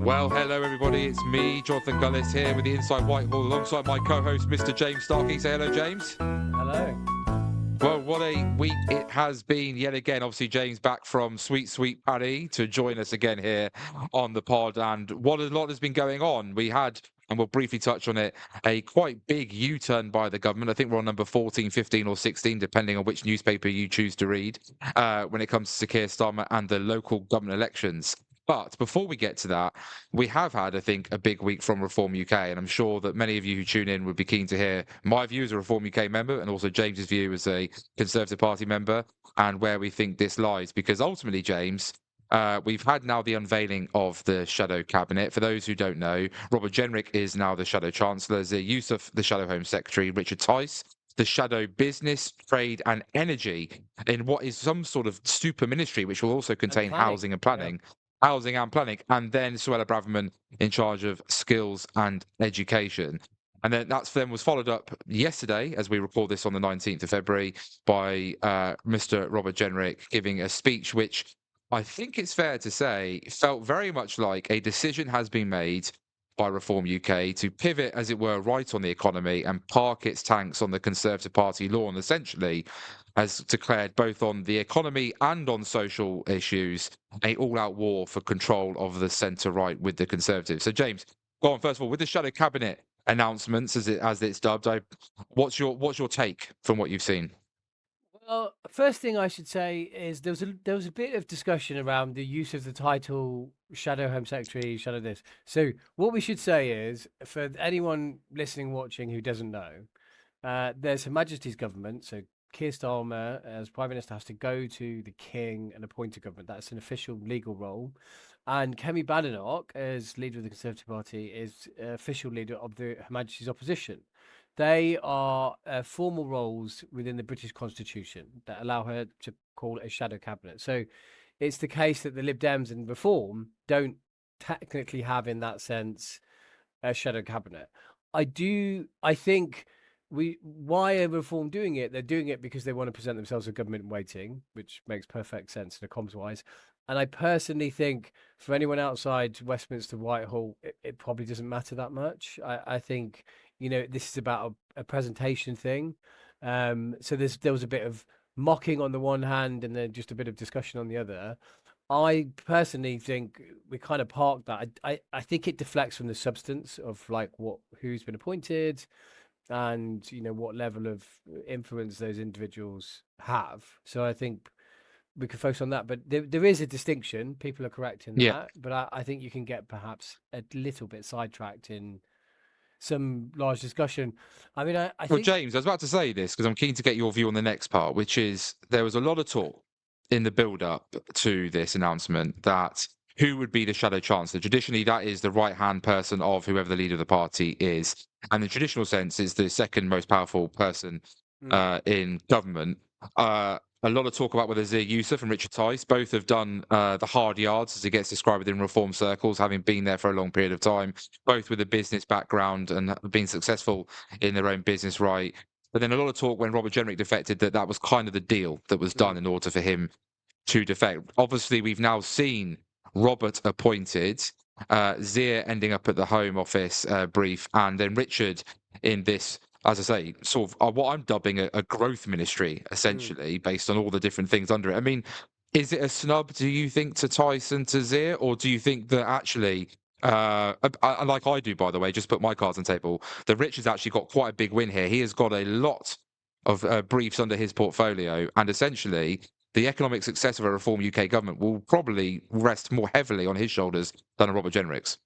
Well, hello everybody. It's me, Jonathan Gullis, here with the Inside Whitehall, alongside my co-host, Mr. James Starkey. Say hello, James. Hello. Well, what a week it has been yet again. Obviously, James back from sweet Paris to join us again here on the pod. And what a lot has been going on. We had, and we'll briefly touch on it, a quite big U-turn by the government. I think we're on number 14, 15 or 16, depending on which newspaper you choose to read, when it comes to Keir Starmer and the local government elections. But before we get to that, we have had, I think, a big week from Reform UK, and I'm sure that many of you who tune in would be keen to hear my view as a Reform UK member and also James's view as a Conservative Party member and where we think this lies. Because ultimately, James, we've had now the unveiling of the Shadow Cabinet. For those who don't know, Robert Jenrick is now the Shadow Chancellor, Zia Youssef, the Shadow Home Secretary, Richard Tice, the Shadow Business, Trade and Energy, in what is some sort of super ministry, which will also contain housing and planning. Housing and planning, and then Suella Braverman in charge of skills and education. And then was followed up yesterday, as we record this on the 19th of February, by Mr. Robert Jenrick giving a speech which I think it's fair to say felt very much like a decision has been made by Reform UK to pivot, as it were, right on the economy and park its tanks on the Conservative Party lawn, essentially has declared both on the economy and on social issues a all-out war for control of the centre-right with the Conservatives. So, James, go on. First of all, with the Shadow Cabinet announcements, as it's dubbed, what's your take from what you've seen? Well, first thing I should say is there was a bit of discussion around the use of the title Shadow Home Secretary, Shadow this. So what we should say is, for anyone listening, watching who doesn't know, there's Her Majesty's government. So Keir Starmer, as Prime Minister, has to go to the King and appoint a government. That's an official legal role. And Kemi Badenoch, as leader of the Conservative Party, is official leader of the Her Majesty's opposition. They are formal roles within the British Constitution that allow her to call a shadow cabinet. So it's the case that the Lib Dems and Reform don't technically have, in that sense, a shadow cabinet. I think why are Reform doing it? They're doing it because they want to present themselves as government in waiting, which makes perfect sense in a comms wise. And I personally think for anyone outside Westminster, Whitehall, it probably doesn't matter that much. I think, this is about a presentation thing. So there was a bit of mocking on the one hand and then just a bit of discussion on the other. I personally think we kind of parked that. I think it deflects from the substance of like who's been appointed and what level of influence those individuals have. So I think we could focus on that. But there is a distinction. People are correct in Yeah. that. But I think you can get perhaps a little bit sidetracked in some large discussion. I mean, I Well, think. James, I was about to say this because I'm keen to get your view on the next part, which is there was a lot of talk in the build-up to this announcement that who would be the Shadow Chancellor. Traditionally, that is the right-hand person of whoever the leader of the party is, and in the traditional sense, is the second most powerful person in government. A lot of talk about whether Zia Youssef and Richard Tice both have done the hard yards, as it gets described within reform circles, having been there for a long period of time, both with a business background and being successful in their own business right. But then a lot of talk when Robert Jenrick defected that was kind of the deal that was done in order for him to defect. Obviously, we've now seen Robert appointed, Zia ending up at the Home Office brief, and then Richard in this, as I say, sort of what I'm dubbing a growth ministry, essentially, based on all the different things under it. I mean, is it a snub, do you think, to Tyson, to Zia, or do you think that actually, like I do, by the way, just put my cards on the table, that Richard's actually got quite a big win here. He has got a lot of briefs under his portfolio, and essentially the economic success of a Reform UK government will probably rest more heavily on his shoulders than on Robert Jenrick's.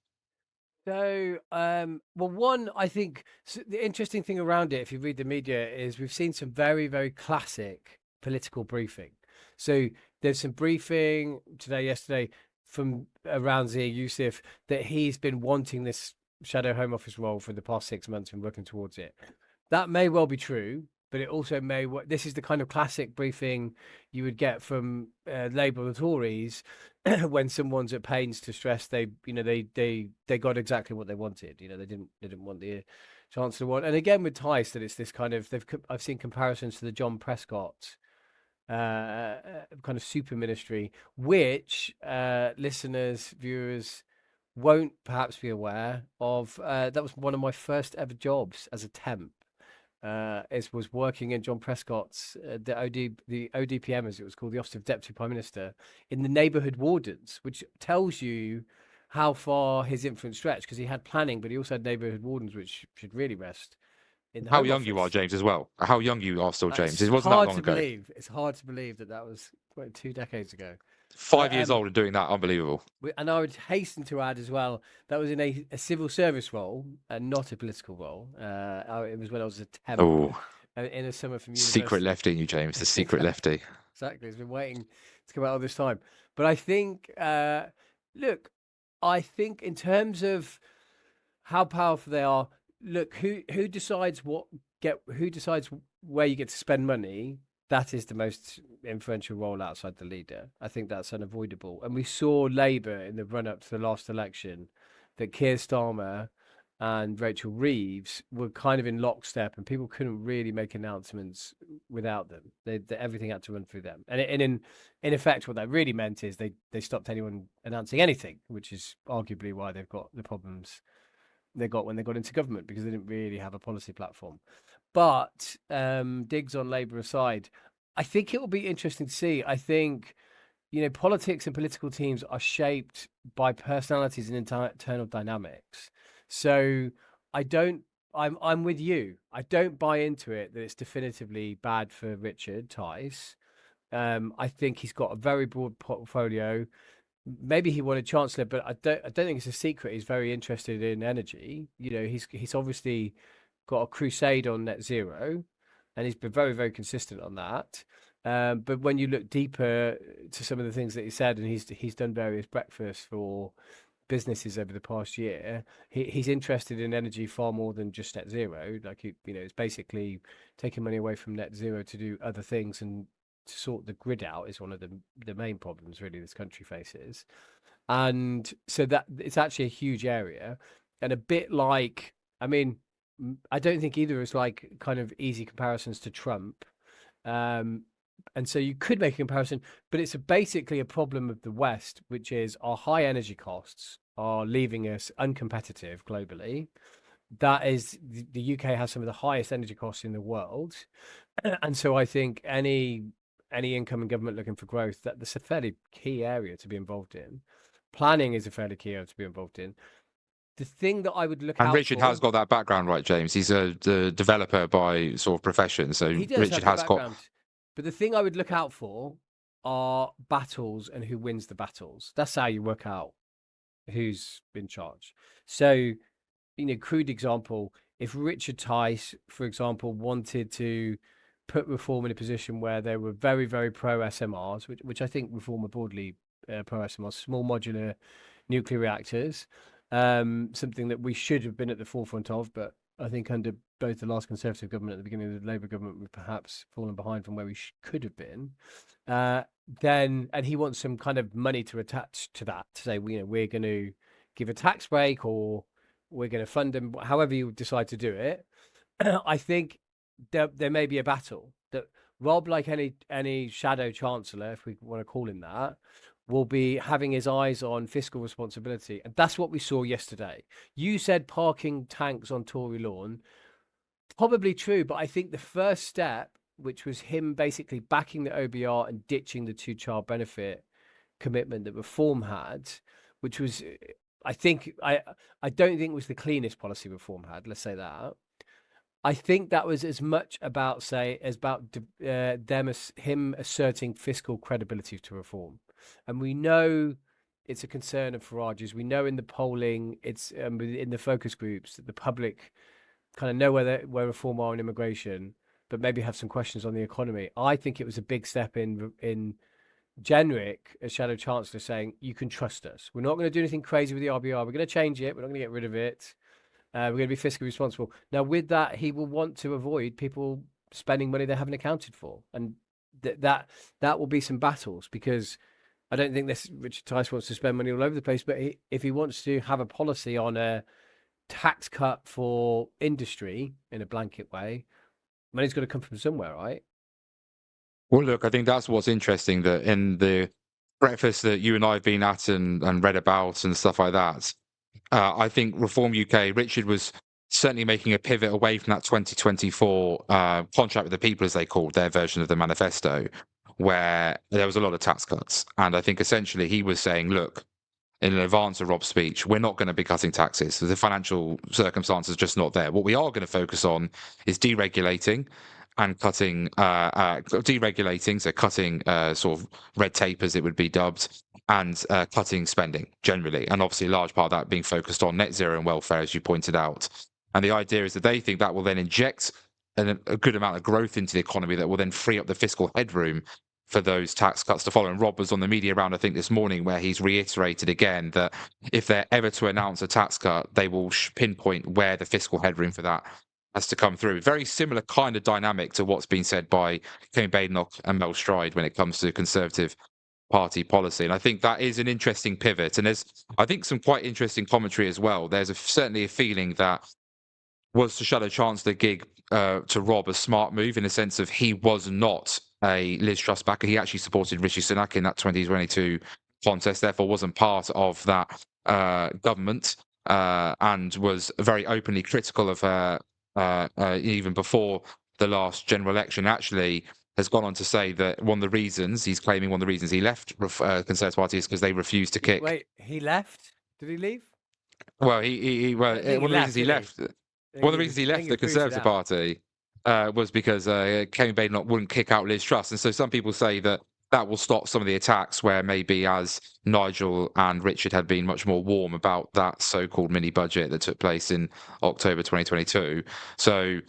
So, well, one, I think the interesting thing around it, if you read the media, is we've seen some very, very classic political briefing. So there's some briefing today, yesterday, from around Zia Youssef that he's been wanting this shadow Home Office role for the past 6 months and working towards it. That may well be true, but it also may. This is the kind of classic briefing you would get from Labour or Tories when someone's at pains to stress they got exactly what they wanted. They didn't want the Chancellor one. And again with Tice, that it's this kind of I've seen comparisons to the John Prescott kind of super ministry, which listeners, viewers won't perhaps be aware of, that was one of my first ever jobs as a temp. Was working in John Prescott's the ODPM, as it was called, the Office of Deputy Prime Minister, in the neighbourhood wardens, which tells you how far his influence stretched, because he had planning, but he also had neighbourhood wardens, which should really rest in the How Home young you are, Office. James, as well. How young you are still, James. It's It wasn't that hard long to ago. believe. It's hard to believe that was 2 decades ago. 5 years old and doing that, unbelievable. And I would hasten to add as well, that was in a civil service role and not a political role. It was when I was a temp in a summer from university. Secret lefty, you, James, the secret lefty. Exactly. It's been waiting to come out all this time. But I think, look, I think in terms of how powerful they are, look, who decides who decides where you get to spend money? That is the most influential role outside the leader. I think that's unavoidable. And we saw Labour in the run-up to the last election, that Keir Starmer and Rachel Reeves were kind of in lockstep, and people couldn't really make announcements without them. Everything had to run through them. And in effect, what that really meant is they stopped anyone announcing anything, which is arguably why they've got the problems they got when they got into government, because they didn't really have a policy platform. But digs on Labour aside, I think it will be interesting to see. I think, politics and political teams are shaped by personalities and internal dynamics. So I'm with you. I don't buy into it that it's definitively bad for Richard Tice. I think he's got a very broad portfolio. Maybe he wanted Chancellor, but I don't think it's a secret. He's very interested in energy. He's obviously got a crusade on net zero, and he's been very, very consistent on that. But when you look deeper to some of the things that he said, and he's done various breakfasts for businesses over the past year, he's interested in energy far more than just net zero. Like, it's basically taking money away from net zero to do other things, and to sort the grid out is one of the main problems really this country faces. And so that it's actually a huge area, and a bit like, I don't think either is like kind of easy comparisons to Trump. And so you could make a comparison, but it's basically a problem of the West, which is our high energy costs are leaving us uncompetitive globally. That is, the UK has some of the highest energy costs in the world. And so I think any incoming government looking for growth, that's a fairly key area to be involved in. Planning is a fairly key area to be involved in. The thing that I would look and out Richard for, has got that background, right, James? He's a developer by sort of profession, so he does Richard have has the got. background. But the thing I would look out for are battles and who wins the battles. That's how you work out who's in charge. So, crude example, if Richard Tice, for example, wanted to put Reform in a position where they were very, very pro SMRs, which I think Reform are broadly pro SMRs, small modular nuclear reactors, something that we should have been at the forefront of, but I think under both the last Conservative government and the beginning of the Labour government, we've perhaps fallen behind from where we could have been. And he wants some kind of money to attach to that, to say, we're going to give a tax break, or we're going to fund them, however you decide to do it. I think there may be a battle that Rob, like any shadow chancellor, if we want to call him that, will be having his eyes on fiscal responsibility. And that's what we saw yesterday. You said parking tanks on Tory lawn. Probably true, but I think the first step, which was him basically backing the OBR and ditching the 2-child benefit commitment that Reform had, which was, I don't think it was the cleanest policy Reform had, let's say that. I think that was as much about him asserting fiscal credibility to Reform. And we know it's a concern of Farage's. We know in the polling, it's in the focus groups, that the public kind of know where Reform are on immigration, but maybe have some questions on the economy. I think it was a big step in Jenrick, as Shadow Chancellor, saying, you can trust us. We're not going to do anything crazy with the RBR. We're going to change it. We're not going to get rid of it. We're going to be fiscally responsible. Now, with that, he will want to avoid people spending money they haven't accounted for. And that will be some battles, because I don't think Richard Tice wants to spend money all over the place, but if he wants to have a policy on a tax cut for industry in a blanket way, money's got to come from somewhere, right? Well, look, I think that's what's interesting, that in the breakfast that you and I have been at and read about and stuff like that, I think Reform UK, Richard was certainly making a pivot away from that 2024 contract with the people, as they called their version of the manifesto, where there was a lot of tax cuts. And I think essentially he was saying, look, in advance of Rob's speech, we're not going to be cutting taxes. So the financial circumstances are just not there. What we are going to focus on is deregulating and cutting, deregulating, so cutting sort of red tape, as it would be dubbed, and cutting spending generally. And obviously, a large part of that being focused on net zero and welfare, as you pointed out. And the idea is that they think that will then inject a good amount of growth into the economy that will then free up the fiscal headroom for those tax cuts to follow. And Rob was on the media round, I think, this morning, where he's reiterated again that if they're ever to announce a tax cut, they will pinpoint where the fiscal headroom for that has to come through. Very similar kind of dynamic to what's been said by Kemi Badenoch and Mel Stride when it comes to Conservative Party policy. And I think that is an interesting pivot. And there's, I think, some quite interesting commentary as well. There's certainly a feeling that was the Shadow Chancellor gig to Rob a smart move in the sense of he was not a Liz Truss backer. He actually supported Rishi Sunak in that 2022 contest, therefore wasn't part of that government and was very openly critical of her even before the last general election. Actually has gone on to say that one of the reasons, he's claiming one of the reasons he left Conservative Party is because they refused to kick. Wait, he left? Did he leave? Well, one of the reasons he left. One of the reasons he left the Conservative Party was because Kemi Badenoch wouldn't kick out Liz Truss. And so some people say that that will stop some of the attacks where maybe as Nigel and Richard had been much more warm about that so-called mini budget that took place in October 2022. So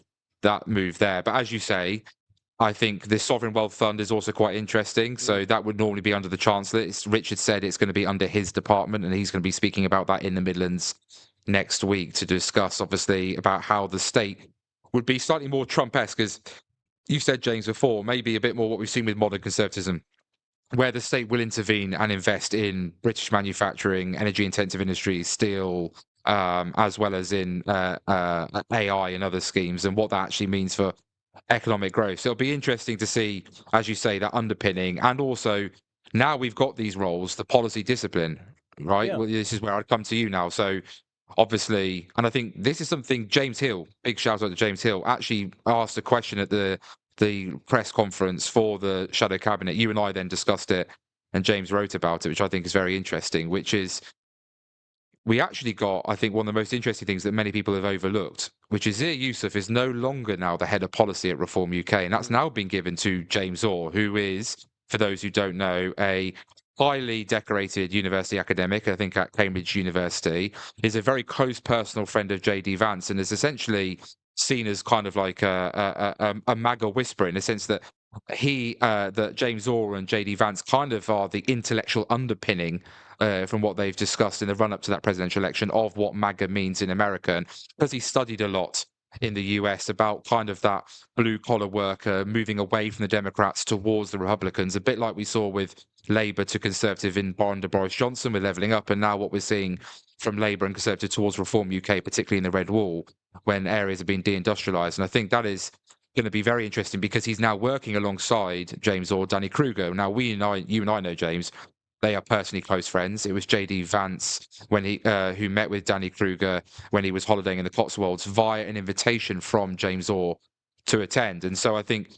that move there. But as you say, I think the Sovereign Wealth Fund is also quite interesting. So that would normally be under the Chancellor. Richard said it's going to be under his department, and he's going to be speaking about that in the Midlands next week to discuss, obviously, about how the state would be slightly more Trump-esque, as you said, James, before, maybe a bit more what we've seen with modern conservatism, where the state will intervene and invest in British manufacturing, energy-intensive industries, steel, as well as in AI and other schemes, and what that actually means for economic growth. So it'll be interesting to see, as you say, that underpinning, and also now we've got these roles, the policy discipline, right? Yeah. Well, this is where I'd come to you now. So obviously, and I think this is something James Hill, big shout out to James Hill, actually asked a question at the press conference for the Shadow Cabinet. You and I then discussed it, and James wrote about it, which I think is very interesting, which is we actually got, I think, one of the most interesting things that many people have overlooked, which is Zia Youssef is no longer now the head of policy at Reform UK, and that's now been given to James Orr, who is, for those who don't know, a highly decorated university academic, I think at Cambridge University, is a very close personal friend of JD Vance, and is essentially seen as kind of like a MAGA whisperer, in the sense that that James Orr and JD Vance kind of are the intellectual underpinning from what they've discussed in the run up to that presidential election of what MAGA means in America. And because he studied a lot in the US about kind of that blue collar worker moving away from the Democrats towards the Republicans, a bit like we saw with Labour to Conservative under Boris Johnson with levelling up, and now what we're seeing from Labour and Conservative towards Reform UK, particularly in the Red Wall, when areas are being deindustrialised. And I think that is going to be very interesting because he's now working alongside James Orr, Danny Kruger. Now, you and I know James. They are personally close friends. It was JD Vance when he who met with Danny Kruger when he was holidaying in the Cotswolds via an invitation from James Orr to attend. And so I think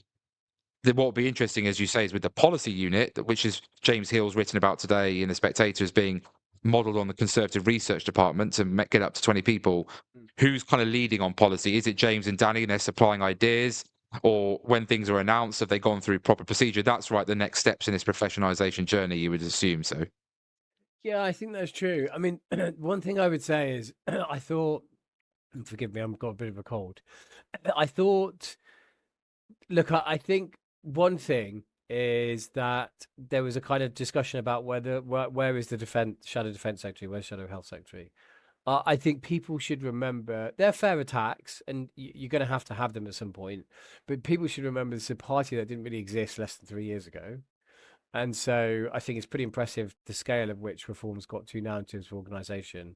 what will be interesting, as you say, is with the policy unit, which is James Hill's written about today in The Spectator as being modelled on the Conservative Research Department to get up to 20 people. Who's kind of leading on policy? Is it James and Danny and they're supplying ideas? Or when things are announced, have they gone through proper procedure? That's right, the next steps in this professionalisation journey, you would assume so. Yeah, I think that's true. I mean, one thing I would say is I thought, and forgive me, I've got a bit of a cold. I thought, look, I think one thing is that there was a kind of discussion about where is the Shadow Defence Secretary, where's Shadow Health Secretary? I think people should remember they're fair attacks, and you're going to have them at some point. But people should remember this is a party that didn't really exist less than 3 years ago, and so I think it's pretty impressive the scale of which Reform's got to now in terms of organisation.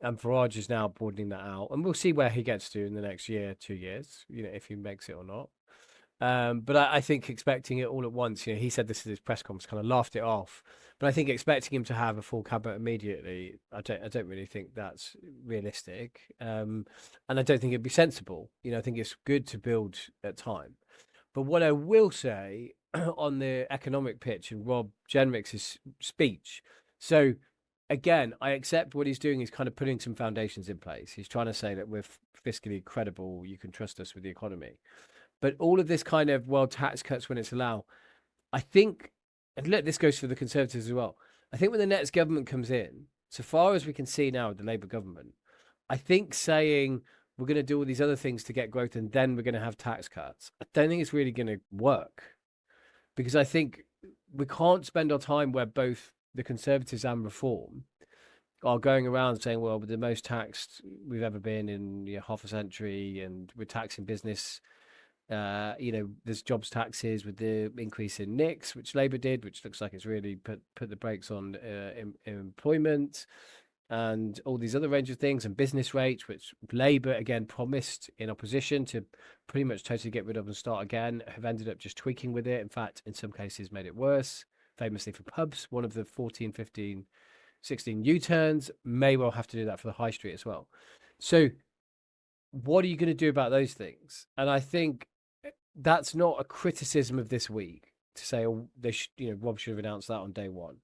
And Farage is now broadening that out, and we'll see where he gets to in the next year, 2 years. You know, if he makes it or not. But I think expecting it all at once, he said this at his press conference, kind of laughed it off. But I think expecting him to have a full cabinet immediately, I don't really think that's realistic. And I don't think it'd be sensible. I think it's good to build at time. But what I will say on the economic pitch and Rob Jenrick's speech, so again, I accept what he's doing. He's kind of putting some foundations in place. He's trying to say that we're fiscally credible. You can trust us with the economy. But all of this kind of, well, tax cuts when it's allowed, I think, and look, this goes for the Conservatives as well. I think when the next government comes in, so far as we can see now with the Labour government, I think saying we're going to do all these other things to get growth and then we're going to have tax cuts, I don't think it's really going to work. Because I think we can't spend our time where both the Conservatives and Reform are going around saying, well, we're the most taxed we've ever been in half a century and we're taxing business. There's jobs taxes with the increase in NICs, which Labour did, which looks like it's really put the brakes on employment and all these other range of things, and business rates, which Labour, again, promised in opposition to pretty much totally get rid of and start again, have ended up just tweaking with it. In fact, in some cases made it worse, famously for pubs. One of the 14, 15, 16 U-turns may well have to do that for the high street as well. So what are you going to do about those things? And I think that's not a criticism of this week to say, oh, they should, Rob should have announced that on day one.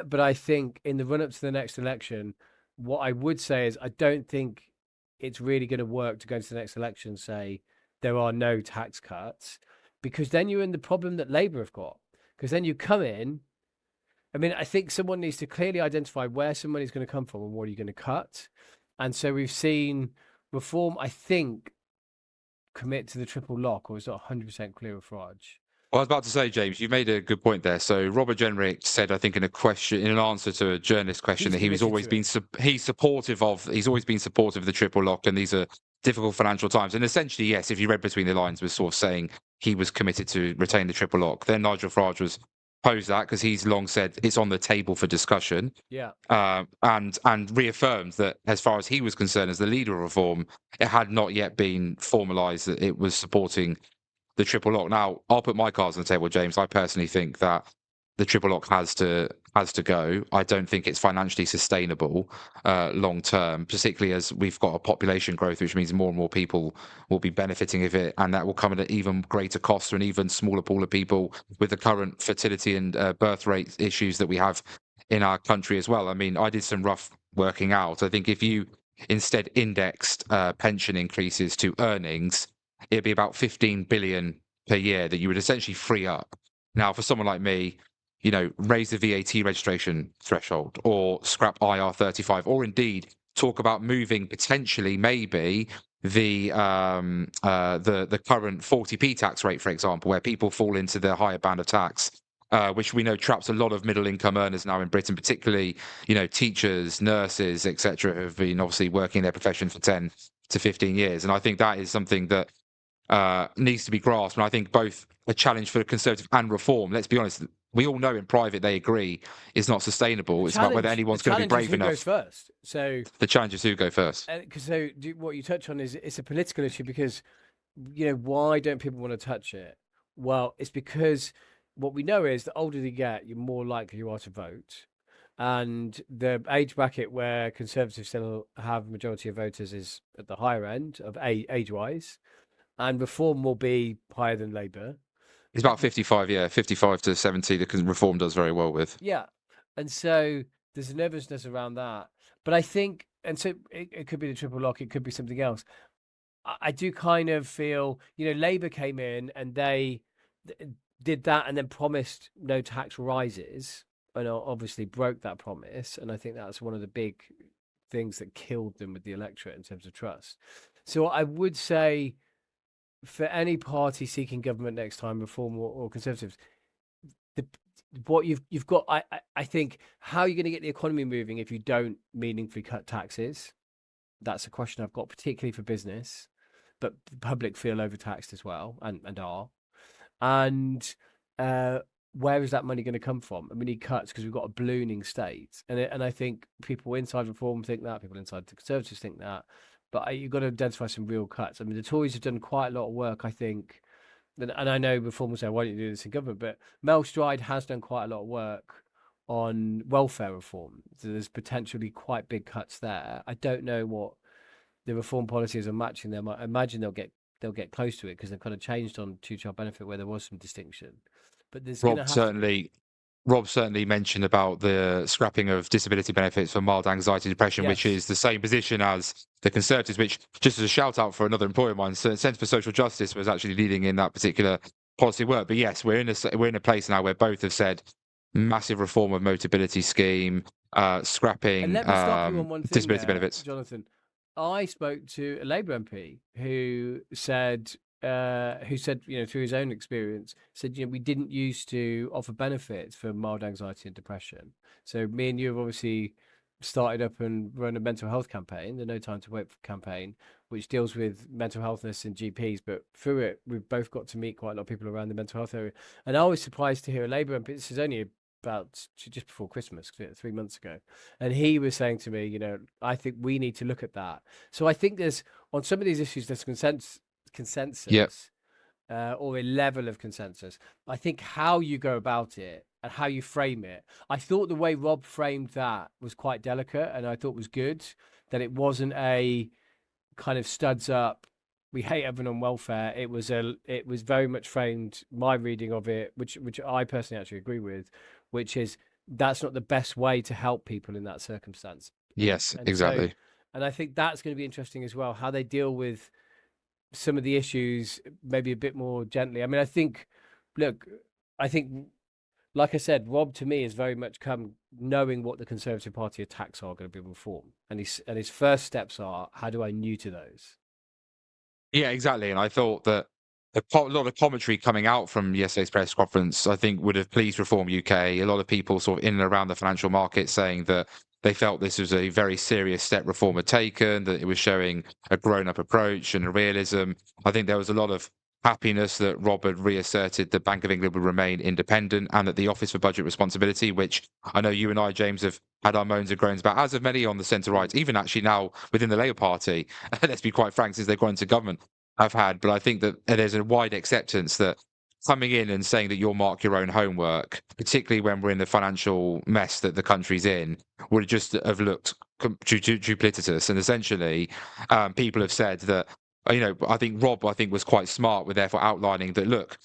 But I think in the run up to the next election, what I would say is I don't think it's really going to work to go into the next election and say there are no tax cuts, because then you're in the problem that Labour have got. Because then you come in, I think someone needs to clearly identify where some money is going to come from and what are you going to cut. And so we've seen Reform, I think, commit to the triple lock, or is not 100% clear with Farage. Well, I was about to say, James, you made a good point there. So Robert Jenrick said, I think, in an answer to a journalist question, that he's always been supportive of the triple lock, and these are difficult financial times. And essentially, yes, if you read between the lines, was sort of saying he was committed to retain the triple lock. Then Nigel Farage was posed that because he's long said it's on the table for discussion. Yeah. And reaffirmed that as far as he was concerned, as the leader of Reform, it had not yet been formalised that it was supporting the triple lock. Now, I'll put my cards on the table, James. I personally think that the triple lock has to go. I don't think it's financially sustainable long term, particularly as we've got a population growth, which means more and more people will be benefiting of it, and that will come at an even greater cost to an even smaller pool of people with the current fertility and birth rate issues that we have in our country as well. I did some rough working out. I think if you instead indexed pension increases to earnings, it'd be about 15 billion per year that you would essentially free up. Now, for someone like me, raise the VAT registration threshold, or scrap IR35, or indeed talk about moving potentially, maybe the current 40p tax rate, for example, where people fall into the higher band of tax, which we know traps a lot of middle income earners now in Britain, particularly teachers, nurses, etc., who have been obviously working their profession for 10 to 15 years. And I think that is something that needs to be grasped. And I think both a challenge for the Conservative and Reform, let's be honest, we all know in private they agree is not sustainable. It's about whether anyone's going to be brave enough. Who goes first? So the challenge is who go first. What you touch on is it's a political issue, because why don't people want to touch it? Well, it's because what we know is the older you get, you're more likely you are to vote. And the age bracket where Conservatives still have majority of voters is at the higher end of age-wise, and Reform will be higher than Labour. It's about 55, 55 to 70 that Reform does very well with. Yeah, and so there's a nervousness around that. But I think, and so it could be the triple lock, it could be something else. I do kind of feel, Labour came in and they did that and then promised no tax rises, and obviously broke that promise. And I think that's one of the big things that killed them with the electorate in terms of trust. So I would say, for any party seeking government next time, Reform or Conservatives, what you've got, I think, how are you going to get the economy moving if you don't meaningfully cut taxes? That's a question I've got, particularly for business, but the public feel overtaxed as well, and are. And where is that money going to come from? And we need cuts because we've got a ballooning state. And I think people inside Reform think that, people inside the Conservatives think that. But you've got to identify some real cuts. The Tories have done quite a lot of work, I think, and I know Reform will say, why don't you do this in government? But Mel Stride has done quite a lot of work on welfare reform. So there's potentially quite big cuts there. I don't know what the reform policies are matching them. I imagine they'll get close to it because they've kind of changed on two-child benefit where there was some distinction. But there's going to Rob have to be. certainly Rob certainly mentioned about the scrapping of disability benefits for mild anxiety depression, which Yes. is the same position as the Conservatives, which, just as a shout out for another employer of mine, Centre for Social Justice was actually leading in that particular policy work. But yes, we're in a place now where both have said massive reform of Motability scheme, And scrapping let me stop you on one thing disability there, benefits. Jonathan. I spoke to a Labour MP who said, through his own experience, said, we didn't used to offer benefits for mild anxiety and depression. So me and you have obviously started up and run a mental health campaign, the No Time to Wait campaign, which deals with mental healthness and GPs. But through it, we've both got to meet quite a lot of people around the mental health area. And I was surprised to hear a Labour MP. This is only about just before Christmas, 3 months ago, and he was saying to me, I think we need to look at that. So I think there's on some of these issues there's Yeah. consensus or a level of consensus. I think how you go about it and how you frame it. I thought the way Rob framed that was quite delicate, and I thought was good. That it wasn't a kind of studs up. We hate everyone on welfare. It was very much framed. My reading of it, which I personally actually agree with, which is that's not the best way to help people in that circumstance. Yes, And so, exactly. and I think that's going to be interesting as well, how they deal with some of the issues, maybe a bit more gently. I mean, look, I think, like I said, Rob to me has very much come knowing what the Conservative Party attacks are going to be reform, and his first steps are, how do I neuter those? Yeah, exactly. And I thought that a lot of commentary coming out from yesterday's press conference, I think, would have pleased Reform UK. A lot of people sort of in and around the financial market saying that they felt this was a very serious step Reform had taken, that it was showing a grown-up approach and a realism. I think there was a lot of happiness that Rob had reasserted the Bank of England would remain independent and that the Office for Budget Responsibility, which I know you and I, James, have had our moans and groans about, as have many on the centre right, even actually now within the Labour Party, let's be quite frank, since they've gone into government, I've had. But I think that there's a wide acceptance that coming in and saying that you'll mark your own homework, particularly when we're in the financial mess that the country's in, would just have looked duplicitous. And essentially, people have said that, I think Rob, was quite smart with therefore outlining that, look,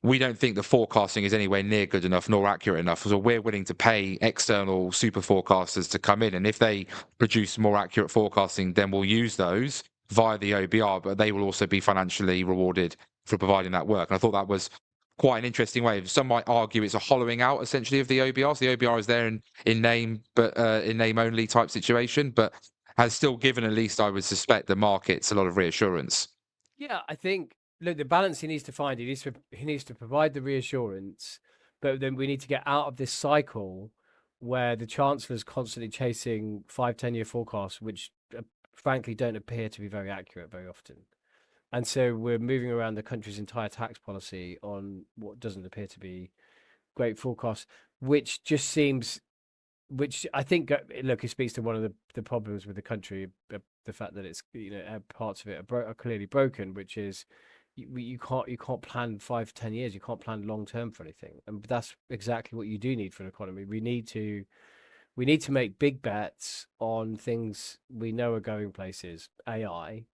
we don't think the forecasting is anywhere near good enough nor accurate enough. So we're willing to pay external super forecasters to come in. And if they produce more accurate forecasting, then we'll use those via the OBR, but they will also be financially rewarded for providing that work. And I thought that was quite an interesting way. Some might argue it's a hollowing out essentially of the OBR. So the OBR is there in name, but in name only type situation, but has still given, at least I would suspect, the markets a lot of reassurance. Yeah, I think, look, the balance he needs to find, he needs to provide the reassurance, but then we need to get out of this cycle where the chancellor's constantly chasing 5-10 year forecasts, which frankly don't appear to be very accurate very often. And so we're moving around the country's entire tax policy on what doesn't appear to be great forecasts, which just seems, which I think, look, it speaks to one of the problems with the country, the fact that it's, parts of it are clearly broken, which is you can't plan 5-10 years, you can't plan long term for anything, and that's exactly what you do need for an economy. We need to make big bets on things we know are going places. AI.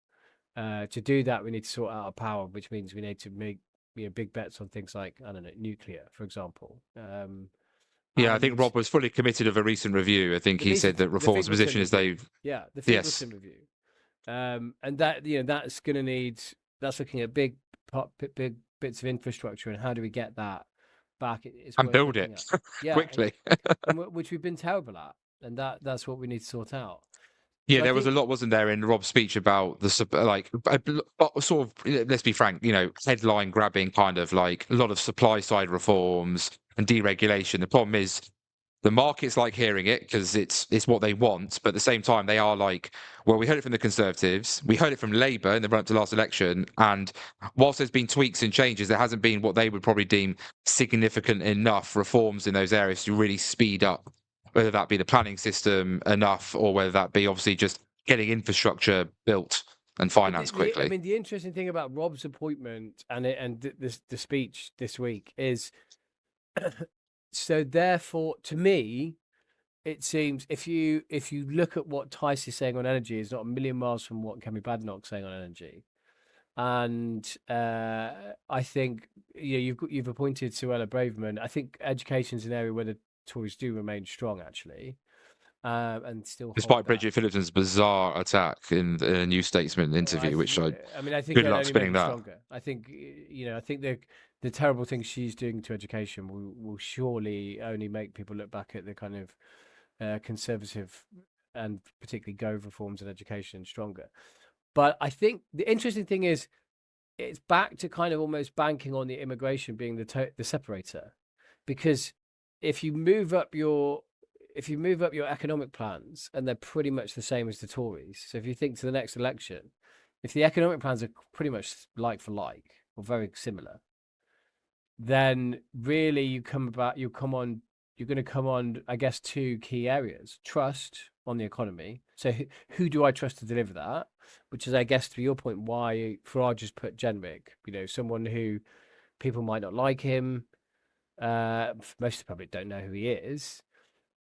To do that, we need to sort out our power, which means we need to make big bets on things like, I don't know, nuclear, for example. Yeah, I think And Rob was fully committed of a recent review. I think he said that the Reform's Figleton position is review. they've. Yeah, the Yes. Figleton review. And that that's going to need, that's looking at big bits of infrastructure and how do we get that back. It's And worth build looking it at. Yeah, quickly. which we've been terrible at, and that's what we need to sort out. Yeah, So I there was a think, lot, wasn't there, in Rob's speech about the sort of, let's be frank, headline grabbing kind of like a lot of supply side reforms and deregulation. The problem is the markets like hearing it because it's what they want, but at the same time they are like, well, we heard it from the Conservatives, we heard it from Labour in the run up to last election, and whilst there's been tweaks and changes, there hasn't been what they would probably deem significant enough reforms in those areas to really speed up, whether that be the planning system enough or whether that be obviously just getting infrastructure built and But finance I quickly. mean, the interesting thing about Rob's appointment and the speech this week is, so therefore, to me, it seems if you look at what Tice is saying on energy, is not a million miles from what Kemi Badenoch's saying on energy. And I think you've appointed Suella Braverman. I think education is an area where the Tories do remain strong, actually, and still hold Despite that. Bridget Phillipson's bizarre attack in a New Statesman interview, which I mean, I think good it'll luck only make spinning it that. stronger. I think I think the terrible things she's doing to education will surely only make people look back at the kind of conservative and particularly Gove reforms in education stronger. But I think the interesting thing is it's back to kind of almost banking on the immigration being the separator, because if you move up your economic plans and they're pretty much the same as the Tories, so if you think to the next election, if the economic plans are pretty much like for like or very similar, then really you're going to come on, I guess, two key areas: trust on the economy. So who do I trust to deliver that? Which is, I guess, to your point, why Farage has put Jenrick, someone who people might not like him. Most of the public don't know who he is,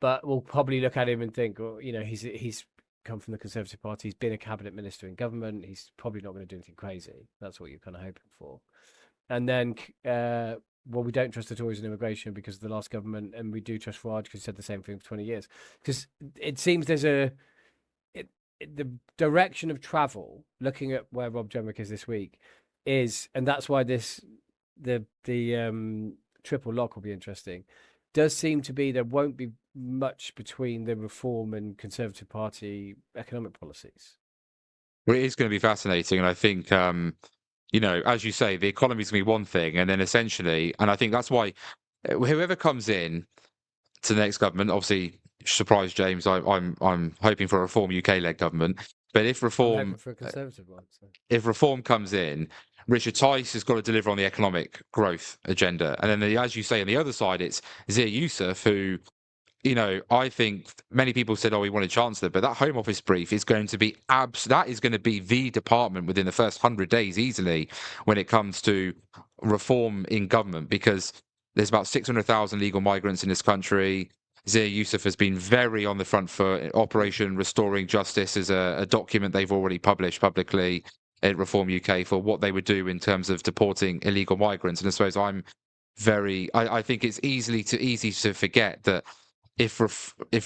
but we'll probably look at him and think, well, he's come from the Conservative Party. He's been a cabinet minister in government. He's probably not going to do anything crazy. That's what you're kind of hoping for. And then, well, we don't trust the Tories in immigration because of the last government, and we do trust Farage because he said the same thing for 20 years. Because it seems there's the direction of travel, looking at where Rob Jenrick is this week, and that's why the triple lock will be interesting. Does seem to be there won't be much between the Reform and Conservative Party economic policies. Well, it is going to be fascinating, and I think as you say, the economy is going to be one thing, and then essentially, and I think that's why whoever comes in to the next government, obviously, surprise James, I'm hoping for a Reform UK led government, but if I'm Reform hoping for a Conservative one. So. if Reform comes in, Richard Tice has got to deliver on the economic growth agenda, and then as you say, on the other side, it's Zia Youssef, who I think many people said, "Oh, we wanted Chancellor," but that Home Office brief is going to be that is going to be the department within the first 100 days easily when it comes to reform in government, because there's about 600,000 legal migrants in this country. Zia Youssef has been very on the front foot. Operation Restoring Justice is a document they've already published publicly at Reform UK for what they would do in terms of deporting illegal migrants. And I suppose I think it's easy to forget that if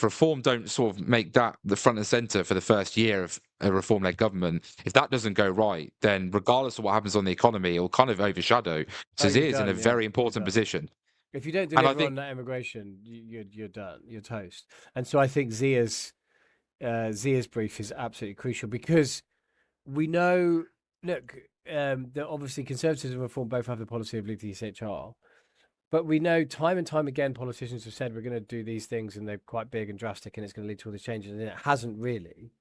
Reform don't sort of make that the front and center for the first year of a Reform-led government, if that doesn't go right, then regardless of what happens on the economy, it'll kind of overshadow. So you're is in a done, very important done. position. If you don't And I deliver think on that immigration, you're done. You're toast. And so I think Zia's brief is absolutely crucial, because we know. Look, that obviously Conservatives and Reform both have the policy of leave the ECHR. But we know time and time again, politicians have said we're going to do these things and they're quite big and drastic and it's going to lead to all these changes, and it hasn't really.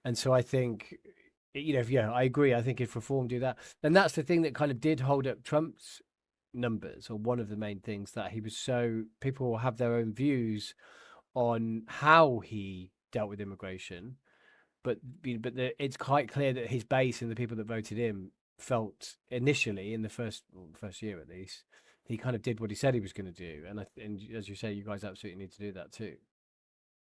And so I think, I agree. I think if Reform do that, then that's the thing that kind of did hold up Trump's numbers, or one of the main things, that he was so people will have their own views on how he dealt with immigration. But it's quite clear that his base and the people that voted him felt initially, in the first year at least, he kind of did what he said he was going to do, and as you say, you guys absolutely need to do that too.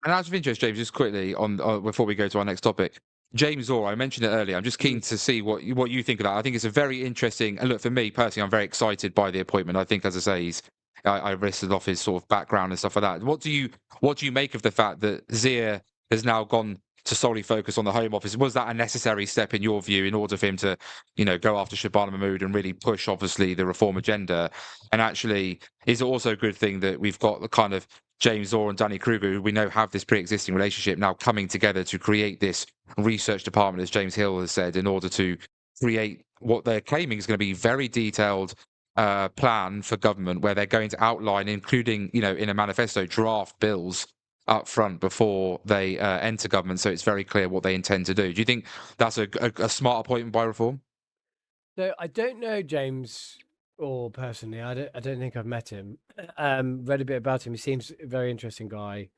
And out of interest, James, just quickly on before we go to our next topic, James Orr, I mentioned it earlier. I'm just keen to see what you think of that. I think it's a very interesting. And look, for me personally, I'm very excited by the appointment. I think, as I say, I listed off his sort of background and stuff like that. What do you make of the fact that Zia has now gone to solely focus on the Home Office? Was that a necessary step in your view in order for him to, go after Shabana Mahmood and really push, obviously, the reform agenda? And actually, is it also a good thing that we've got the kind of James Orr and Danny Kruger, who we know have this pre-existing relationship, now coming together to create this research department, as James Hill has said, in order to create what they're claiming is going to be very detailed plan for government, where they're going to outline, including, in a manifesto, draft bills up front before they enter government, so it's very clear what they intend to do. Do you think that's a smart appointment by Reform? So I don't know James Orr personally. I don't think I've met him. Read a bit about him. He seems a very interesting guy,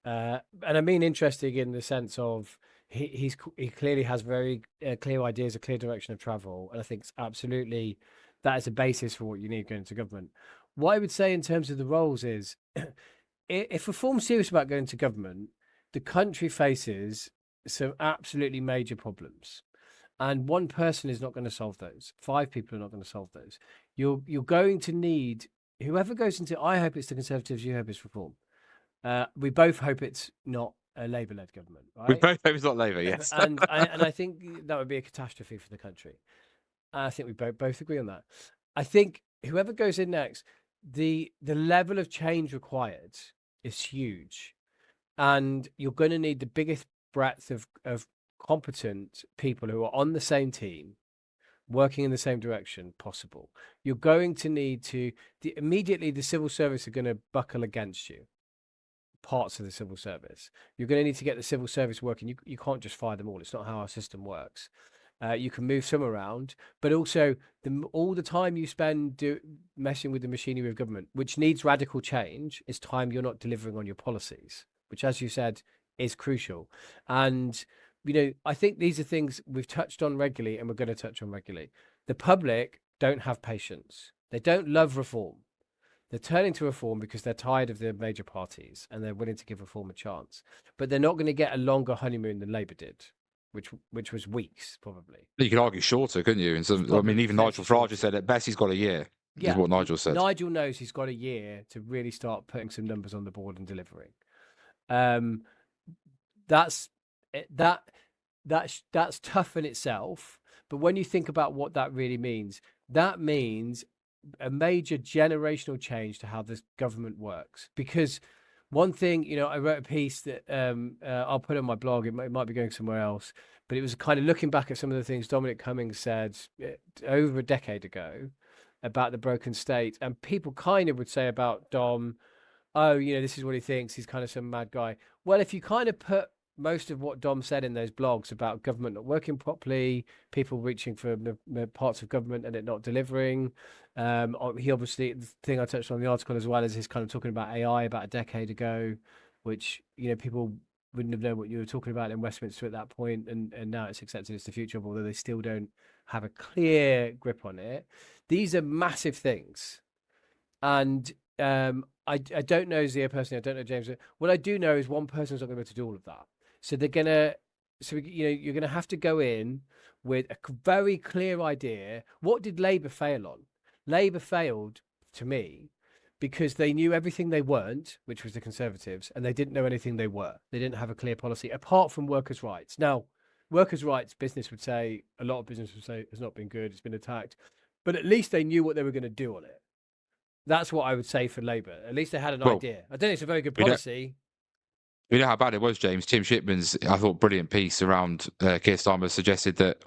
and I mean interesting in the sense of he clearly has very clear ideas, a clear direction of travel, and I think absolutely that is a basis for what you need going into government. What I would say in terms of the roles is, if reform's serious about going to government, the country faces some absolutely major problems, and one person is not going to solve those. Five people are not going to solve those. You're going to need whoever goes into. I hope it's the Conservatives. You hope it's reform. We both hope it's not a Labour-led government, We right? both hope it's not Labour, yes. And I think that would be a catastrophe for the country. I think we both agree on that. I think whoever goes in next, the level of change required is huge, and you're going to need the biggest breadth of competent people who are on the same team, working in the same direction possible. You're going to need to immediately the civil service are going to buckle against you. Parts of the civil service, you're going to need to get the civil service working. You can't just fire them all. It's not how our system works. You can move some around, but also all the time you spend messing with the machinery of government, which needs radical change, is time you're not delivering on your policies, which, as you said, is crucial. And I think these are things we've touched on regularly, and we're going to touch on regularly. The public don't have patience. They don't love reform. They're turning to reform because they're tired of the major parties and they're willing to give reform a chance. But they're not going to get a longer honeymoon than Labour did, which was weeks probably. You could argue shorter, couldn't you? I mean, even Nigel Farage said at best he's got a year. Yeah, is what Nigel said. Nigel knows he's got a year to really start putting some numbers on the board and delivering. That's tough in itself. But when you think about what that really means, that means a major generational change to how this government works. Because one thing, I wrote a piece that I'll put on my blog. It might be going somewhere else, but it was kind of looking back at some of the things Dominic Cummings said over a decade ago about the broken state, and people kind of would say about Dom, oh, this is what he thinks. He's kind of some mad guy. Well, if you kind of put most of what Dom said in those blogs about government not working properly, people reaching for parts of government and it not delivering. He obviously, the thing I touched on in the article as well is his kind of talking about AI about a decade ago, which, people wouldn't have known what you were talking about in Westminster at that point, and now it's accepted as the future, although they still don't have a clear grip on it. These are massive things. And I don't know Zia personally, I don't know James. What I do know is one person's not going to be able to do all of that. So you're gonna have to go in with a very clear idea. What did Labour fail on? Labour failed, to me, because they knew everything they weren't, which was the Conservatives, and they didn't know anything they were. They didn't have a clear policy apart from workers' rights. Now, workers' rights, business would say, a lot of business would say, has not been good, it's been attacked, but at least they knew what they were going to do on it. That's what I would say for Labour. At least they had an idea. I don't think it's a very good policy. You know how bad it was, James. Tim Shipman's, I thought, brilliant piece around Keir Starmer suggested that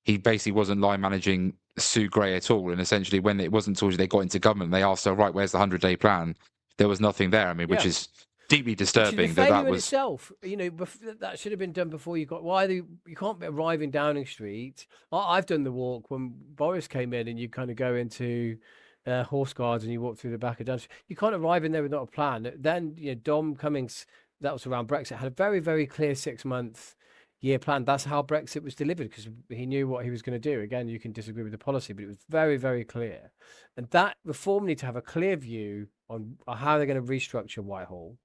he basically wasn't line managing Sue Gray at all. And essentially, when it wasn't until they got into government, they asked her, right, where's the 100-day plan? There was nothing there. I mean, which is deeply disturbing. That was itself. That should have been done before you got. You can't be arriving Downing Street. I've done the walk when Boris came in, and you kind of go into Horse Guards and you walk through the back of Downing Street. You can't arrive in there with not a plan. Then Dom Cummings, that was around Brexit, had a very, very clear 6-month year plan. That's how Brexit was delivered, because he knew what he was going to do. Again, you can disagree with the policy, but it was very, very clear. And that reform need to have a clear view on how they're going to restructure Whitehall.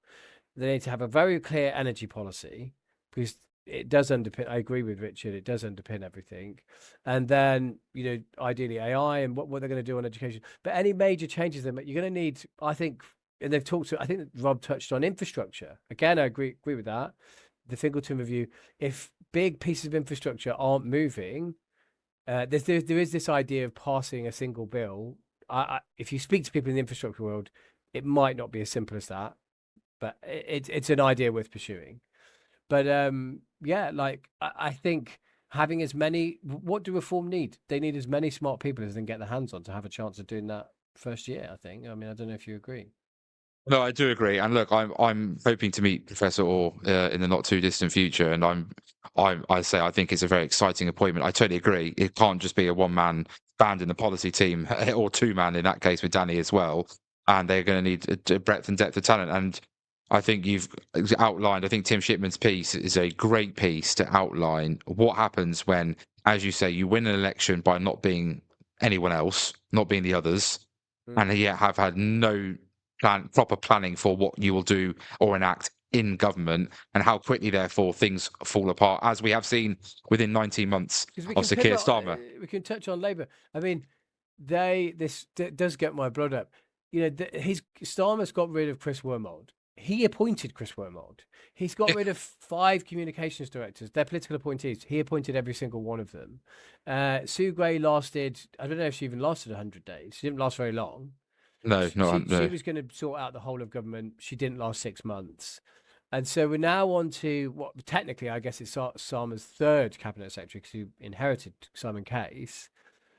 They need to have a very clear energy policy, because it does underpin, I agree with Richard, it does underpin everything. And then, ideally AI and what they're going to do on education. But any major changes you're going to need, I think, and they've talked to, I think Rob touched on infrastructure. Again, I agree with that. The Fingleton review, if big pieces of infrastructure aren't moving, there is this idea of passing a single bill. If you speak to people in the infrastructure world, it might not be as simple as that, but it's an idea worth pursuing. But I think having as many, what do Reform need? They need as many smart people as they can get their hands on to have a chance of doing that first year, I think. I mean, I don't know if you agree. No, I do agree. And look, I'm hoping to meet Professor Orr in the not too distant future. And I think it's a very exciting appointment. I totally agree. It can't just be a one-man band in the policy team, or two-man in that case with Danny as well. And they're going to need a breadth and depth of talent. And I think you've outlined, I think Tim Shipman's piece is a great piece to outline what happens when, as you say, you win an election by not being anyone else, not being the others, and yet have had no proper planning for what you will do or enact in government, and how quickly, therefore, things fall apart, as we have seen within 19 months Because we of can Sir pivot, Keir Starmer. we can touch on Labour. I mean, this does get my blood up. You know, his Starmer's got rid of Chris Wormold. He appointed Chris Wormold. He's got rid of 5 communications directors. They're political appointees. He appointed every single one of them. Sue Gray lasted, I don't know if she even lasted 100 days. She didn't last very long. No, She no. was going to sort out the whole of government. She didn't last 6 months. And so we're now on to what technically, I guess, it's Starmer's 3rd cabinet secretary because he inherited Simon Case.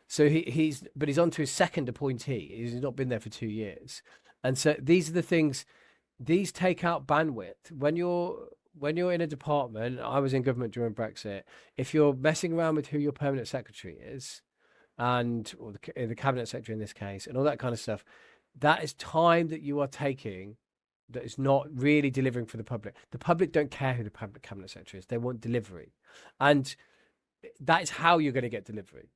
So he's on to his 2nd appointee. He's not been there for 2 years. And so these are the things, these take out bandwidth. When you're in a department, I was in government during Brexit, if you're messing around with who your permanent secretary is, or the cabinet secretary in this case, and all that kind of stuff, that is time that you are taking that is not really delivering for the public. The public don't care who the public cabinet secretary is. They want delivery. And that is how you're going to get delivery.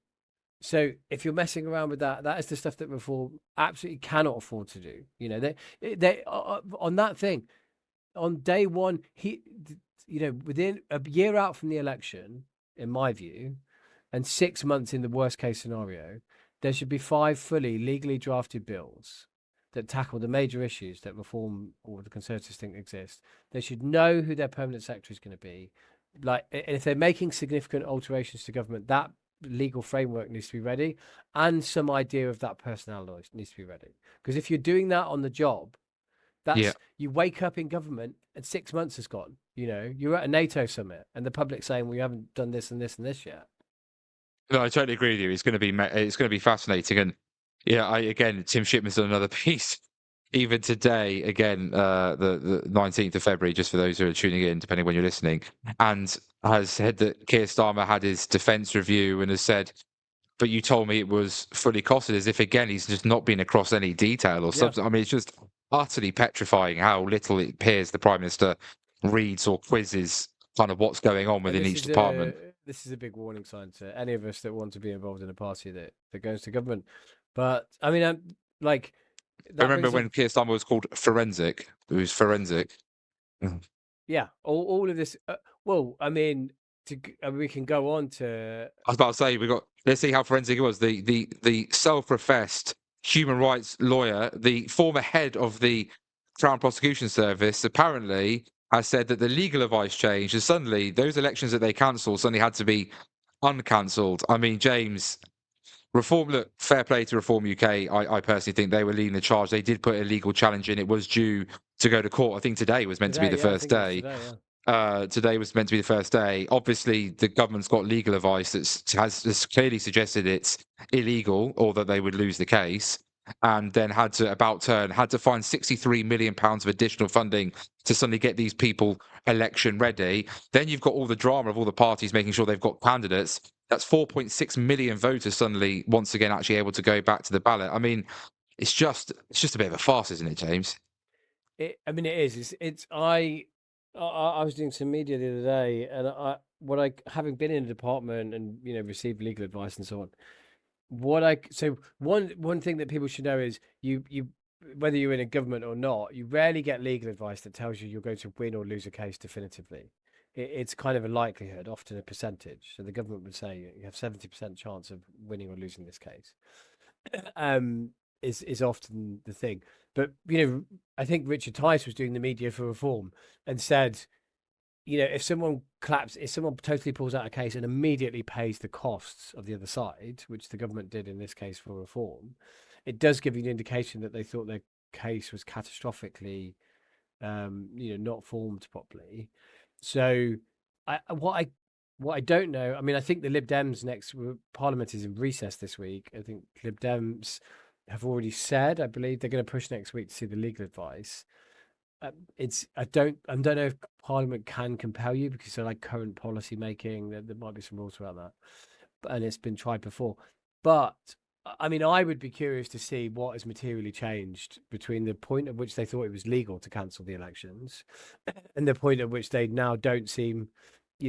So if you're messing around with that, that is the stuff that Reform absolutely cannot afford to do. You know, they on that thing, on day one, within a year out from the election, in my view, and 6 months in the worst case scenario, there should be 5 fully legally drafted bills that tackle the major issues that Reform or the Conservatives think exist. They should know who their permanent secretary is going to be. Like, if they're making significant alterations to government, that legal framework needs to be ready, and some idea of that personnel law needs to be ready. Because if you're doing that on the job, you wake up in government and 6 months has gone. You know, you're at a NATO summit and the public saying, "We haven't done this and this and this yet." No, I totally agree with you. It's going to be fascinating, and Tim Shipman's done another piece even today. Again, the 19th of February, just for those who are tuning in, depending when you're listening, and has said that Keir Starmer had his defence review and has said, "But you told me it was fully costed," as if again he's just not been across any detail or something. I mean, it's just utterly petrifying how little it appears the Prime Minister reads or quizzes kind of what's going on within each department. This is a big warning sign to any of us that want to be involved in a party that goes to government. But I mean, I remember when Keir Starmer was called forensic. It was forensic. Yeah, all of this. Well, I mean, we can go on to. I was about to say let's see how forensic it was. The self-professed human rights lawyer, the former head of the Crown Prosecution Service, apparently has said that the legal advice changed, and suddenly those elections that they cancelled suddenly had to be uncancelled. I mean, James, Reform, look, fair play to Reform UK. I personally think they were leading the charge. They did put a legal challenge in. It was due to go to court. I think today was meant to be the first day. Today was meant to be the first day. Obviously, the government's got legal advice that has clearly suggested it's illegal or that they would lose the case, and then had to find £63 million of additional funding to suddenly get these people election ready. Then you've got all the drama of all the parties making sure they've got candidates. That's 4.6 million voters suddenly once again actually able to go back to the ballot. I mean, it's just a bit of a farce, isn't it, James? It is. I was doing some media the other day, and having been in a department and received legal advice and so on. One thing that people should know is you whether you're in a government or not, you rarely get legal advice that tells you you're going to win or lose a case definitively. It's kind of a likelihood, often a percentage. So the government would say you have 70% chance of winning or losing this case. Is often the thing. But I think Richard Tice was doing the media for Reform and said, if someone totally pulls out a case and immediately pays the costs of the other side, which the government did in this case for Reform, it does give you an indication that they thought their case was catastrophically, not formed properly. So, what I don't know, I mean, I think the Lib Dems Parliament is in recess this week. I think Lib Dems have already said, I believe, they're going to push next week to see the legal advice. I don't know if Parliament can compel you because they're like current policy making. There might be some rules around that, and it's been tried before. But I mean, I would be curious to see what has materially changed between the point at which they thought it was legal to cancel the elections and the point at which they now don't seem.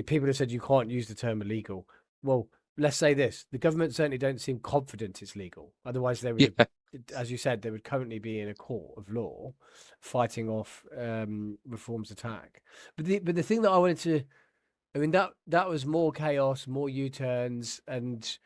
People have said you can't use the term illegal. Well, let's say this: the government certainly don't seem confident it's legal. Otherwise, they would have, Yeah. as you said, they would currently be in a court of law, fighting off reform's attack. But the thing that I wanted to, I mean, that was more chaos, more U-turns, and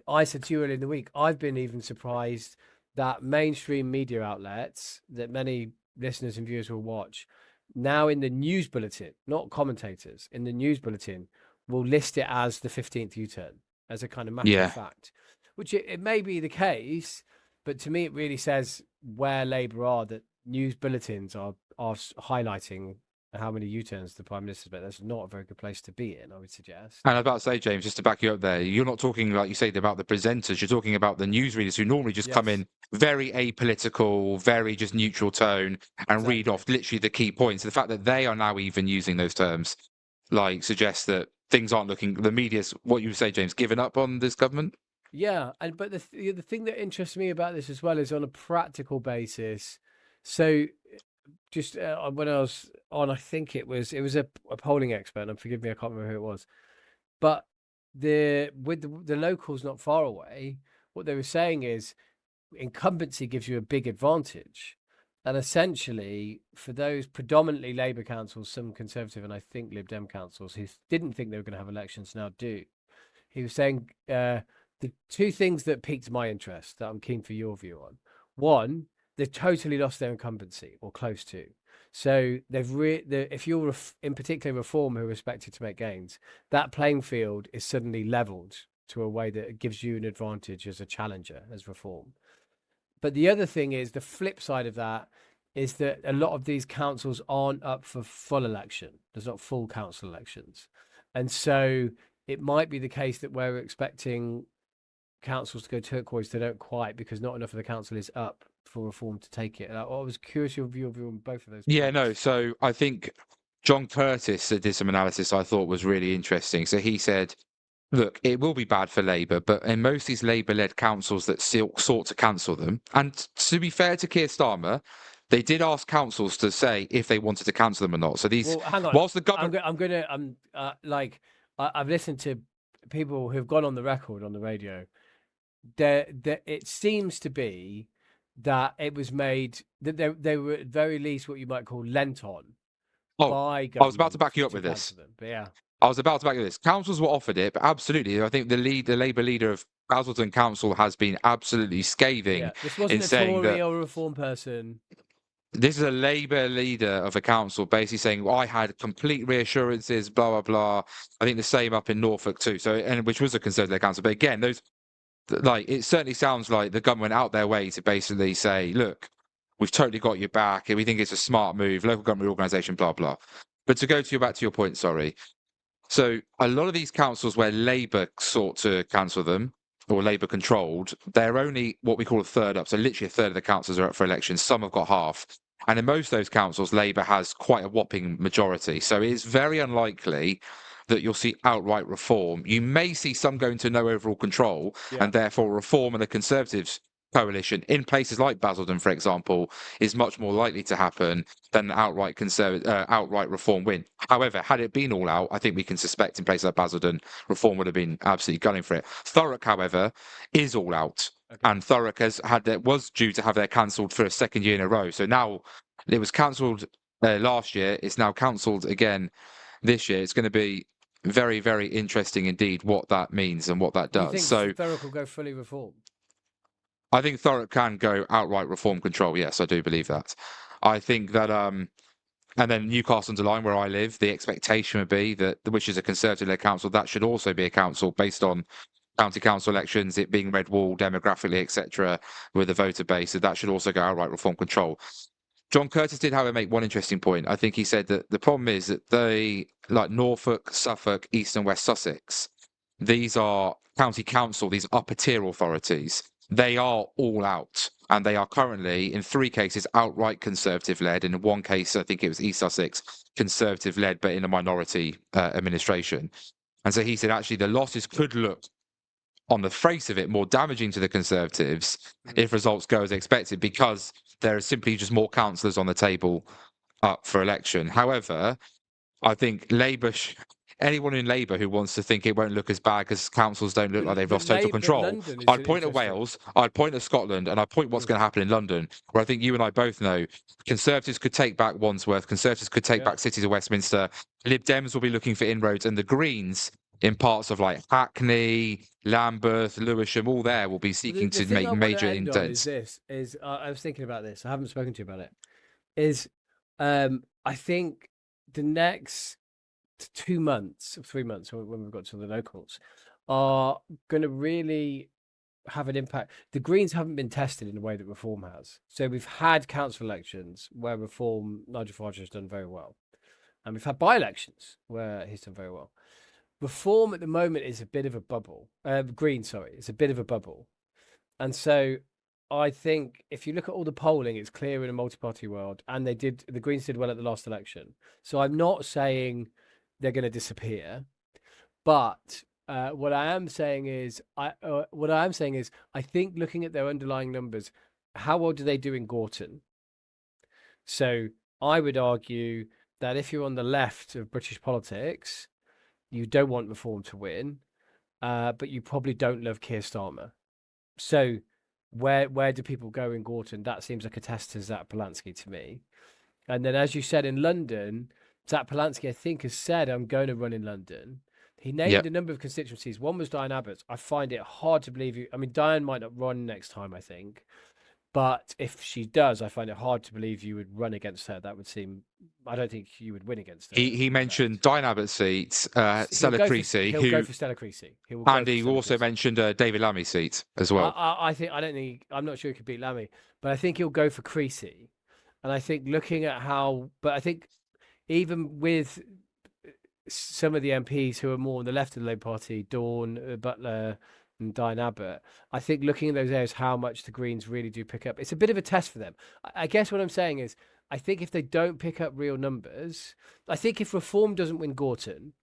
I said to you earlier in the week, I've been even surprised that mainstream media outlets that many listeners and viewers will watch now in the news bulletin, not commentators, in the news bulletin will list it as the 15th U-turn as a kind of matter of Yeah. fact, which it may be the case, but to me it really says where Labour are, that news bulletins are highlighting how many U-turns the Prime Minister's made. That's not a very good place to be in, I would suggest. And I was about to say, James, just to back you up there, you're not talking, like you say, about the presenters. You're talking about the newsreaders who normally just come Yes. in very apolitical, very just neutral tone and read Exactly. off literally the key points. The fact that they are now even using those terms, like, suggests that things aren't looking. The media's, what you say, James, given up on this government. Yeah, but the thing that interests me about this as well is on a practical basis. So just when I was on, I think it was a polling expert, and forgive me, I can't remember who it was, but with the locals not far away, what they were saying is incumbency gives you a big advantage. And essentially, for those predominantly Labour councils, some Conservative and I think Lib Dem councils who didn't think they were going to have elections now do, he was saying the two things that piqued my interest that I'm keen for your view on. One, they've totally lost their incumbency or close to. So if you're in particular Reform who are expected to make gains, that playing field is suddenly levelled to a way that gives you an advantage as a challenger, as Reform. But the other thing is the flip side of that is that a lot of these councils aren't up for full election. There's not full council elections. And so it might be the case that we're expecting councils to go turquoise, they don't quite, because not enough of the council is up for Reform to take it. And I was curious your view on both of those Yeah, points. no. So I think John Curtis did some analysis I thought was really interesting. So he said, look, it will be bad for Labour, but in most of these Labour-led councils that sought to cancel them, and to be fair to Keir Starmer, they did ask councils to say if they wanted to cancel them or not. So these, Well, hang on. whilst the government, I've listened to people who've gone on the record on the radio. It seems to be that it was made that they were at very least what you might call lent on by government. I was about to back you up with this. Them. But yeah, I was about to back you up with this. Councils were offered it, but absolutely, I think the Labour leader of Basildon Council has been absolutely scathing yeah. This wasn't in a saying Tory that or a Reform person. this is a Labour leader of a council basically saying, well, I had complete reassurances, blah, blah, blah. I think the same up in Norfolk too. So, and which was a Conservative council. But again, it certainly sounds like the government out their way to basically say, look, we've totally got your back. And we think it's a smart move, local government organisation, blah, blah. But to go back to your point, sorry. So a lot of these councils where Labour sought to cancel them, or Labour controlled, they're only what we call a third up. So literally a third of the councils are up for elections. Some have got half. And in most of those councils, Labour has quite a whopping majority. So it is very unlikely that you'll see outright reform. You may see some going to no overall control, and therefore Reform and the Conservatives coalition in places like Basildon, for example, is much more likely to happen than outright Reform win. However, had it been all out, I think we can suspect in places like Basildon, Reform would have been absolutely gunning for it. Thurrock, however, is all out. Okay. And Thurrock was due to have their cancelled for a second year in a row. So now it was cancelled last year. It's now cancelled again this year. It's going to be very, very interesting indeed what that means and what that does. You think Thurrock will go fully Reform? I think Thurrock can go outright Reform control. Yes, I do believe that. I think that, and then Newcastle under Lyme, where I live, the expectation would be that, which is a Conservative-led council, that should also be a council based on county council elections, it being red wall demographically, etc., with a voter base. So that should also go outright Reform control. John Curtis did, however, make one interesting point. I think he said that the problem is that they, like Norfolk, Suffolk, East and West Sussex, these are county council, these upper tier authorities. They are all out, and they are currently, in 3 cases, outright Conservative-led. In one case, I think it was East Sussex, Conservative-led, but in a minority administration. And so he said, actually, the losses could look on the face of it, more damaging to the Conservatives if results go as expected, because there are simply just more councillors on the table up for election. However, I think Labour, anyone in Labour who wants to think it won't look as bad because councils don't look like they've lost total control, London is I'd point at interesting. Wales, I'd point at Scotland, and I'd point what's going to happen in London, where I think you and I both know Conservatives could take back Wandsworth, Conservatives could take back cities of Westminster, Lib Dems will be looking for inroads, and the Greens in parts of like Hackney, Lambeth, Lewisham, all there will be seeking to make major indents. I was thinking about this. I haven't spoken to you about it. I think the next 2 months or 3 months, when we've got to the locals, are going to really have an impact. The Greens haven't been tested in the way that Reform has. So we've had council elections where Reform, Nigel Farage has done very well. And we've had by-elections where he's done very well. Reform at the moment is a bit of a bubble. Green, sorry, it's a bit of a bubble. And so I think if you look at all the polling, it's clear in a multi-party world, and the Greens did well at the last election. So I'm not saying they're going to disappear, but what I am saying is, I think looking at their underlying numbers, how well do they do in Gorton? So I would argue that if you're on the left of British politics, you don't want Reform to win, but you probably don't love Keir Starmer. So where do people go in Gorton? That seems like a test to Zach Polanski to me. And then, as you said, in London, Zach Polanski, I think, has said, I'm going to run in London. He named a number of constituencies. One was Diane Abbott. I find it hard to believe you. I mean, Diane might not run next time, I think. But if she does, I find it hard to believe you would run against her. That would seem... I don't think you would win against her. He mentioned Diane Abbott's seat, Stella Creasy. He'll go for Stella Creasy. And he also mentioned David Lammy's seat as well. I'm not sure he could beat Lammy, but I think he'll go for Creasy. And I think looking at how... But I think even with some of the MPs who are more on the left of the Labour Party, Dawn, Butler and Diane Abbott, I think looking at those areas, how much the Greens really do pick up, it's a bit of a test for them. I guess what I'm saying is, I think if they don't pick up real numbers, I think if Reform doesn't win Gorton,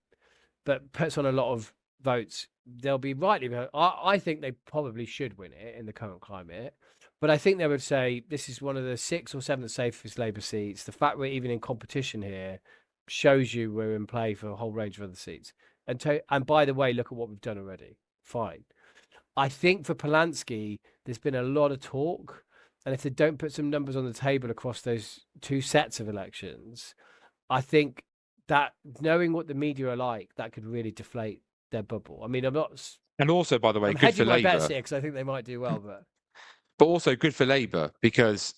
but puts on a lot of votes, they'll be rightly... I think they probably should win it in the current climate. But I think they would say this is one of the 6th or 7th safest Labour seats. The fact we're even in competition here shows you we're in play for a whole range of other seats. And by the way, look at what we've done already. Fine. I think for Polanski, there's been a lot of talk. And if they don't put some numbers on the table across those 2 sets of elections, I think that knowing what the media are like, that could really deflate their bubble. I mean, I'm not... And also, by the way, good for Labour. Because I think they might do well, But also good for Labour, because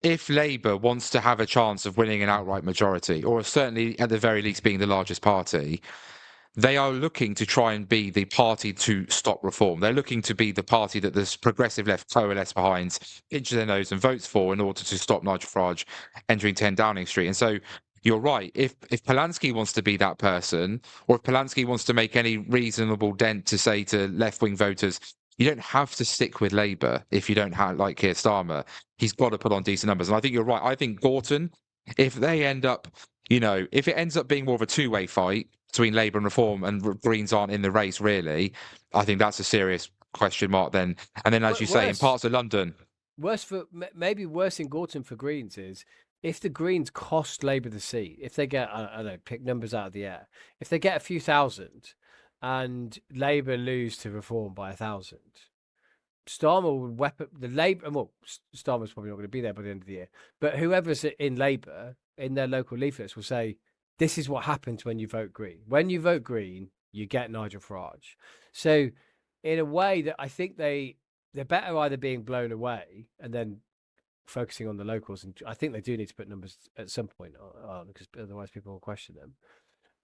if Labour wants to have a chance of winning an outright majority, or certainly at the very least being the largest party, they are looking to try and be the party to stop Reform. They're looking to be the party that the progressive left coalesce behind, pinches their nose and votes for in order to stop Nigel Farage entering 10 Downing Street. And so you're right. If Polanski wants to be that person, or if Polanski wants to make any reasonable dent to say to left-wing voters, you don't have to stick with Labour if you don't like Keir Starmer. He's got to put on decent numbers. And I think you're right. I think Gorton, if they end up, if it ends up being more of a two-way fight between Labour and Reform and Greens aren't in the race, really, I think that's a serious question mark then. And then, as you say, in parts of London... Maybe worse in Gorton for Greens is if the Greens cost Labour the seat, if they get, I don't know, pick numbers out of the air, if they get a few thousand and Labour lose to Reform by 1,000, Starmer would weapon the Labour. Well, Starmer's probably not going to be there by the end of the year, but whoever's in Labour in their local leaflets will say, "This is what happens when you vote Green. When you vote Green, you get Nigel Farage." So, in a way, that I think they're better either being blown away and then focusing on the locals, and I think they do need to put numbers at some point on, because otherwise people will question them.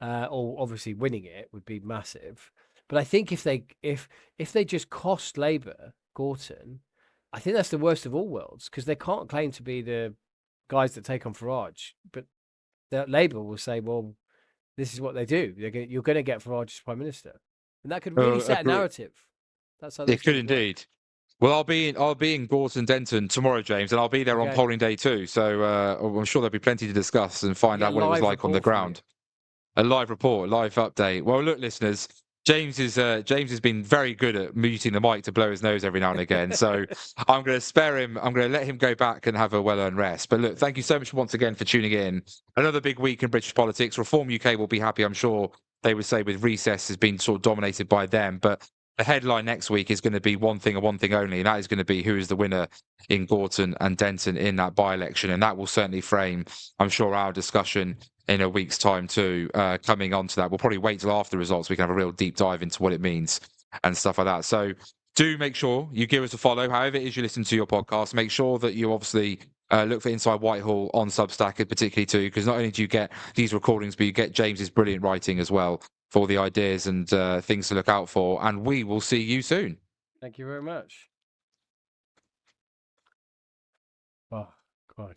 Or obviously winning it would be massive. But I think if they just cost Labour Gorton, I think that's the worst of all worlds, because they can't claim to be the guys that take on Farage, but Labour will say, well, this is what they do. You're going to get Farage as Prime Minister, and that could really set a narrative. That's how it could indeed. Well, I'll be in Gorton Denton tomorrow, James, and I'll be there on polling day too. So I'm sure there'll be plenty to discuss and find out what it was like on the ground. A live report, a live update. Well, look, listeners, James has been very good at muting the mic to blow his nose every now and again. So I'm going to spare him. I'm going to let him go back and have a well-earned rest. But look, thank you so much once again for tuning in. Another big week in British politics. Reform UK will be happy, I'm sure they would say, with recess has been sort of dominated by them. But the headline next week is going to be one thing and one thing only, and that is going to be who is the winner in Gorton and Denton in that by-election. And that will certainly frame, I'm sure, our discussion in a week's time too, coming on to that. We'll probably wait till after the results. We can have a real deep dive into what it means and stuff like that. So do make sure you give us a follow, however it is you listen to your podcast. Make sure that you obviously look for Inside Whitehall on Substack, particularly too, because not only do you get these recordings, but you get James's brilliant writing as well for all the ideas and things to look out for. And we will see you soon. Thank you very much. Oh, God.